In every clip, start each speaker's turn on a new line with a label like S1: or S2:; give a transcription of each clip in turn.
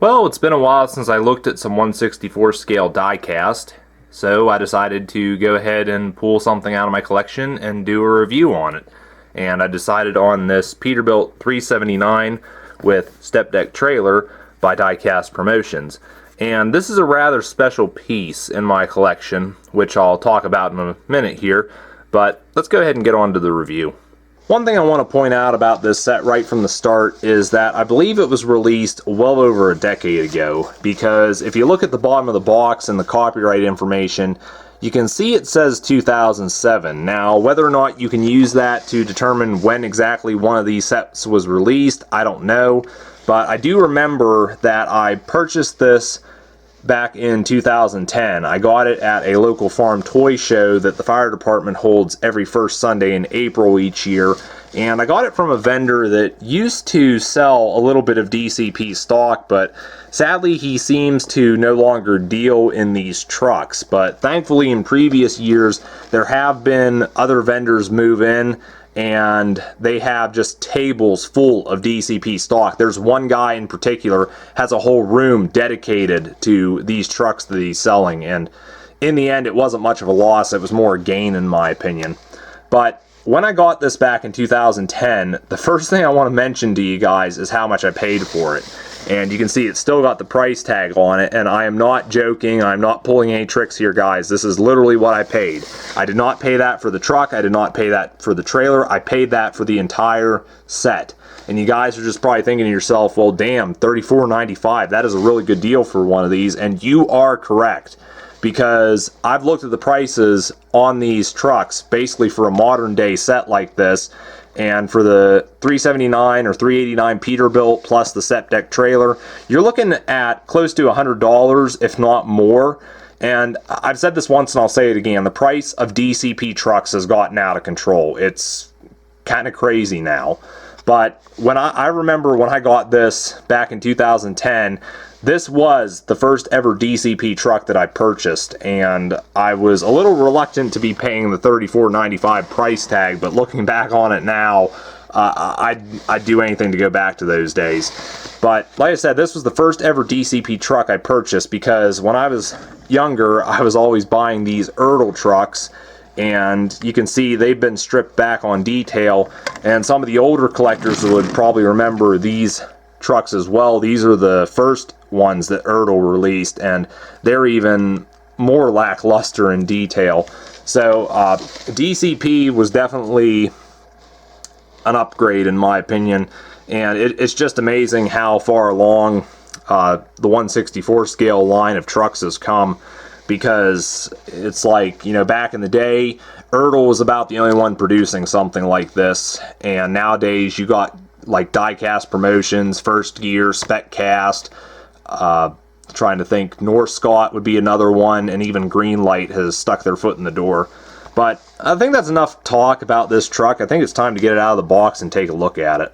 S1: Well, it's been a while since I looked at some 1/64 scale diecast, so I decided to go ahead and pull something out of my collection and do a review on it. And I decided on this Peterbilt 379 with Stepdeck trailer by Diecast Promotions. And this is a rather special piece in my collection, which I'll talk about in a minute here, but let's go ahead and get on to the review. One thing I want to point out about this set right from the start is that I believe it was released well over a decade ago, because if you look at the bottom of the box and the copyright information, you can see it says 2007. Now, whether or not you can use that to determine when exactly one of these sets was released, I don't know, but I do remember that I purchased this back in 2010. I got it at a local farm toy show that the fire department holds every first Sunday in April each year, and I got it from a vendor that used to sell a little bit of DCP stock, but sadly he seems to no longer deal in these trucks. But thankfully in previous years there have been other vendors move in, and they have just tables full of DCP stock. There's one guy in particular has a whole room dedicated to these trucks that he's selling, and in the end it wasn't much of a loss, it was more a gain in my opinion. But when I got this back in 2010, the first thing I want to mention to you guys is how much I paid for it. And you can see it's still got the price tag on it, and I am not joking, I'm not pulling any tricks here, guys. This is literally what I paid. I did not pay that for the truck, I did not pay that for the trailer, I paid that for the entire set. And you guys are just probably thinking to yourself, well damn, $34.95, that is a really good deal for one of these, and you are correct. Because I've looked at the prices on these trucks, basically for a modern day set like this, and for the 379 or 389 Peterbilt plus the Stepdeck trailer, you're looking at close to $100, if not more. And I've said this once and I'll say it again, the price of DCP trucks has gotten out of control. It's kind of crazy now. But when I remember when I got this back in 2010, this was the first ever DCP truck that I purchased, and I was a little reluctant to be paying the $34.95 price tag, but looking back on it now, I'd do anything to go back to those days. But like I said, this was the first ever DCP truck I purchased, because when I was younger, I was always buying these Erdl trucks, and you can see they've been stripped back on detail, and some of the older collectors would probably remember these trucks as well. These are the first ones that Erdl released, and they're even more lackluster in detail. So DCP was definitely an upgrade in my opinion, and it's just amazing how far along the 1/64 scale line of trucks has come, because it's like, you know, back in the day Erdl was about the only one producing something like this, and nowadays you got like Diecast Promotions, First Gear, Speccast, trying to think, North Scott would be another one, and even Greenlight has stuck their foot in the door. But I think that's enough talk about this truck. I think it's time to get it out of the box and take a look at it.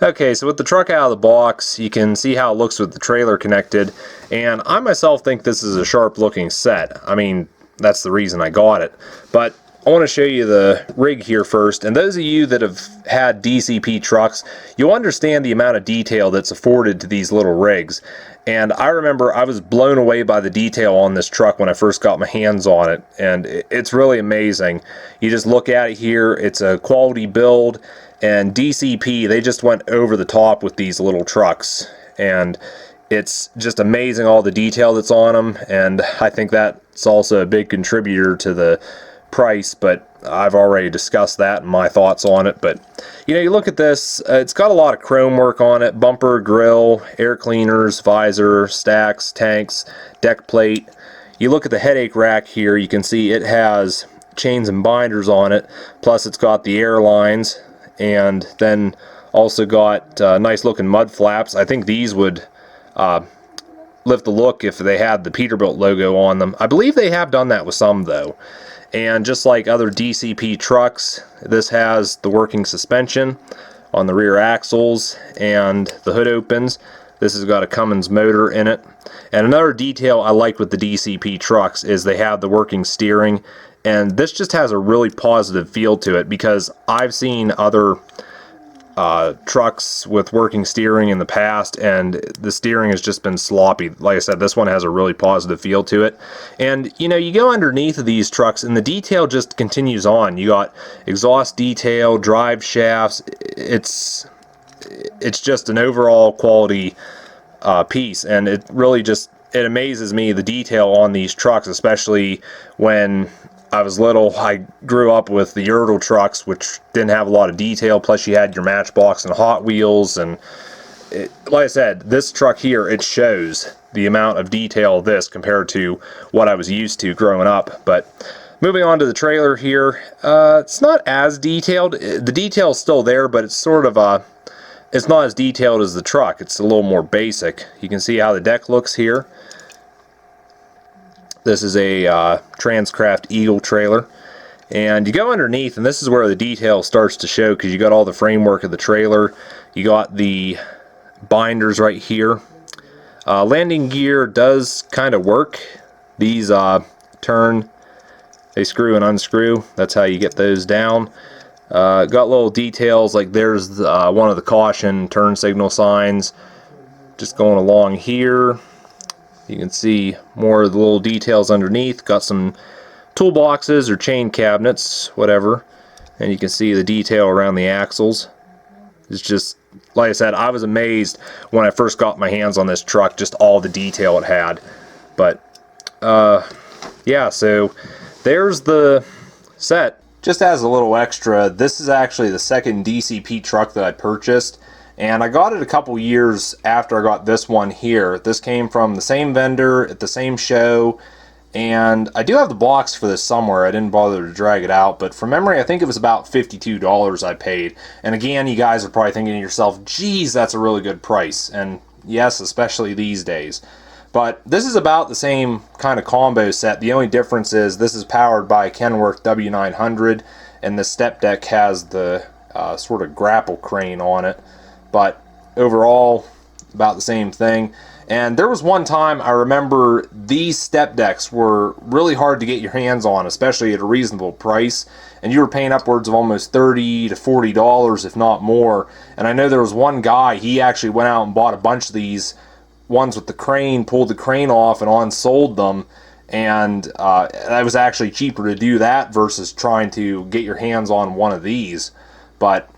S1: Okay, so with the truck out of the box, you can see how it looks with the trailer connected, and I myself think this is a sharp looking set. I mean, that's the reason I got it. But I want to show you the rig here first, and those of you that have had DCP trucks, you'll understand the amount of detail that's afforded to these little rigs. And I remember I was blown away by the detail on this truck when I first got my hands on it, and it's really amazing. You just look at it here, it's a quality build, and DCP, they just went over the top with these little trucks, and it's just amazing all the detail that's on them, and I think that's also a big contributor to the price, but I've already discussed that and my thoughts on it. But you know, you look at this, it's got a lot of chrome work on it: bumper, grill, air cleaners, visor, stacks, tanks, deck plate. You look at the headache rack here, you can see it has chains and binders on it, plus it's got the air lines, and then also got nice looking mud flaps. I think these would lift the look if they had the Peterbilt logo on them. I believe they have done that with some though. And just like other DCP trucks, this has the working suspension on the rear axles, and the hood opens. This has got a Cummins motor in it. And another detail I like with the DCP trucks is they have the working steering, and this just has a really positive feel to it, because I've seen other trucks with working steering in the past, and the steering has just been sloppy. Like I said, this one has a really positive feel to it. And you know, you go underneath of these trucks and the detail just continues on. You got exhaust detail, drive shafts. It's just an overall quality piece, and it really just, it amazes me, the detail on these trucks, especially when I was little. I grew up with the Yertle trucks, which didn't have a lot of detail, plus you had your Matchbox and Hot Wheels, and like I said, this truck here, it shows the amount of detail of this compared to what I was used to growing up. But moving on to the trailer here, it's not as detailed. The detail's still there, but it's sort of it's not as detailed as the truck. It's a little more basic. You can see how the deck looks here. This is a Transcraft Eagle trailer, and you go underneath and this is where the detail starts to show, because you got all the framework of the trailer, you got the binders right here. Landing gear does kind of work. These turn, they screw and unscrew. That's how you get those down. Got little details, like there's one of the caution turn signal signs just going along here. You can see more of the little details underneath. Got some toolboxes or chain cabinets, whatever, and you can see the detail around the axles. It's just, like I said, I was amazed when I first got my hands on this truck, just all the detail it had. But yeah, so there's the set. Just as a little extra, this is actually the second DCP truck that I purchased, and I got it a couple years after I got this one here. This came from the same vendor at the same show, and I do have the box for this somewhere. I didn't bother to drag it out, but from memory I think it was about $52 I paid. And again, you guys are probably thinking to yourself, geez, that's a really good price. And yes, especially these days. But this is about the same kind of combo set. The only difference is this is powered by a Kenworth W900, and the Stepdeck has the sort of grapple crane on it. But overall, about the same thing. And there was one time I remember these Stepdecks were really hard to get your hands on, especially at a reasonable price. And you were paying upwards of almost $30 to $40, if not more. And I know there was one guy, he actually went out and bought a bunch of these ones with the crane, pulled the crane off and on-sold them. And that was actually cheaper to do that versus trying to get your hands on one of these. But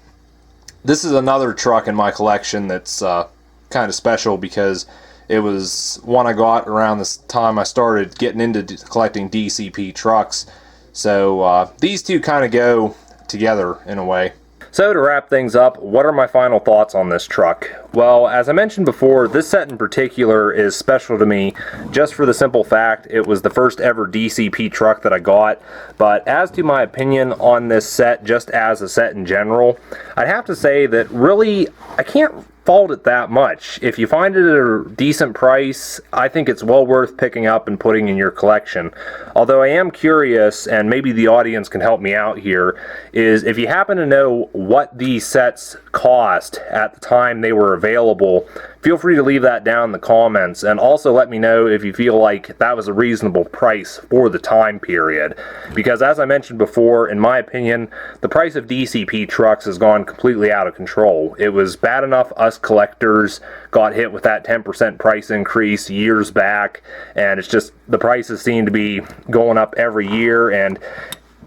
S1: this is another truck in my collection that's kind of special, because it was one I got around this time I started getting into collecting DCP trucks. So these two kind of go together in a way. So to wrap things up, what are my final thoughts on this truck? Well, as I mentioned before, this set in particular is special to me just for the simple fact it was the first ever DCP truck that I got. But as to my opinion on this set, just as a set in general, I'd have to say that really I can't fault it that much. If you find it at a decent price, I think it's well worth picking up and putting in your collection. Although I am curious, and maybe the audience can help me out here, is if you happen to know what these sets cost at the time they were available, feel free to leave that down in the comments, and also let me know if you feel like that was a reasonable price for the time period. Because as I mentioned before, in my opinion, the price of DCP trucks has gone completely out of control. It was bad enough us collectors got hit with that 10% price increase years back, and it's just the prices seem to be going up every year. And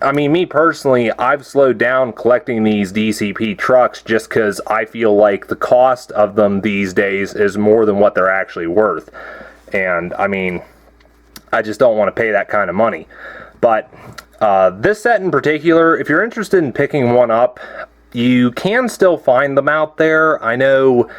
S1: I mean, me personally, I've slowed down collecting these DCP trucks just because I feel like the cost of them these days is more than what they're actually worth. And I mean, I just don't want to pay that kind of money. But this set in particular, if you're interested in picking one up, you can still find them out there. I know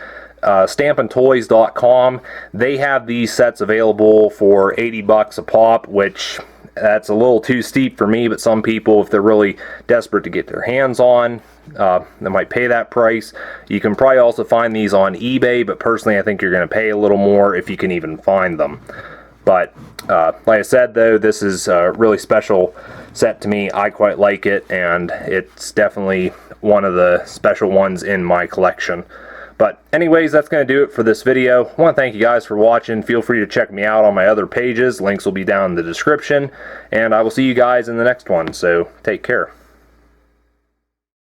S1: stampintoys.com, they have these sets available for $80 a pop, which that's a little too steep for me, but some people, if they're really desperate to get their hands on, they might pay that price. You can probably also find these on eBay, but personally I think you're going to pay a little more if you can even find them. But like I said, though, this is a really special set to me. I quite like it, and it's definitely one of the special ones in my collection. But anyways, that's going to do it for this video. I want to thank you guys for watching. Feel free to check me out on my other pages. Links will be down in the description. And I will see you guys in the next one, so take care.